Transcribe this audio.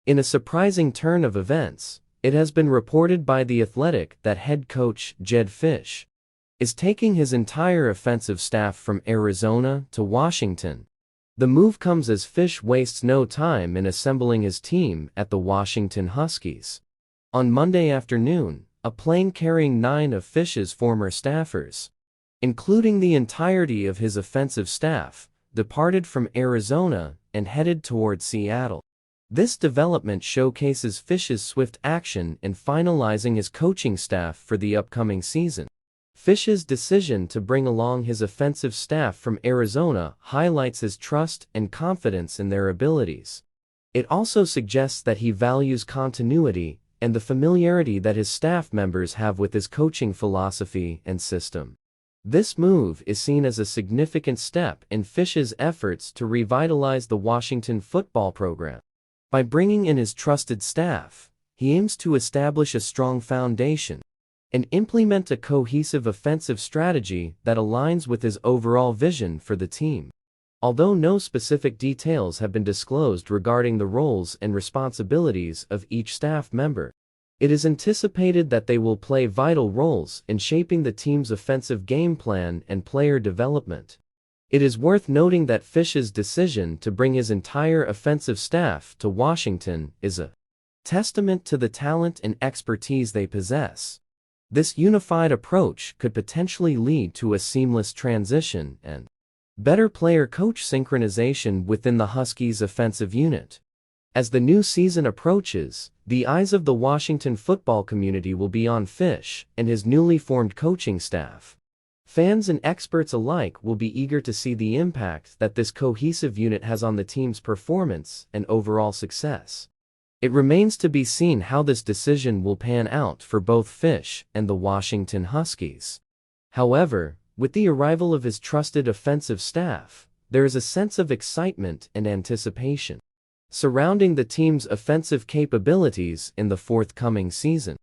In a surprising turn of events, it has been reported by The Athletic that head coach Jedd Fisch is taking his entire offensive staff from Arizona to Washington. The move comes as Fisch wastes no time in assembling his team at the Washington Huskies. On Monday afternoon, a plane carrying 9 of Fisch's former staffers, including the entirety of his offensive staff, departed from Arizona and headed toward Seattle. This development showcases Fisch's swift action in finalizing his coaching staff for the upcoming season. Fisch's decision to bring along his offensive staff from Arizona highlights his trust and confidence in their abilities. It also suggests that he values continuity and the familiarity that his staff members have with his coaching philosophy and system. This move is seen as a significant step in Fisch's efforts to revitalize the Washington football program. By bringing in his trusted staff, he aims to establish a strong foundation and implement a cohesive offensive strategy that aligns with his overall vision for the team. Although no specific details have been disclosed regarding the roles and responsibilities of each staff member, it is anticipated that they will play vital roles in shaping the team's offensive game plan and player development. It is worth noting that Fisch's decision to bring his entire offensive staff to Washington is a testament to the talent and expertise they possess. This unified approach could potentially lead to a seamless transition and better player-coach synchronization within the Huskies' offensive unit. As the new season approaches, the eyes of the Washington football community will be on Fisch and his newly formed coaching staff. Fans and experts alike will be eager to see the impact that this cohesive unit has on the team's performance and overall success. It remains to be seen how this decision will pan out for both Fisch and the Washington Huskies. However, with the arrival of his trusted offensive staff, there is a sense of excitement and anticipation surrounding the team's offensive capabilities in the forthcoming season.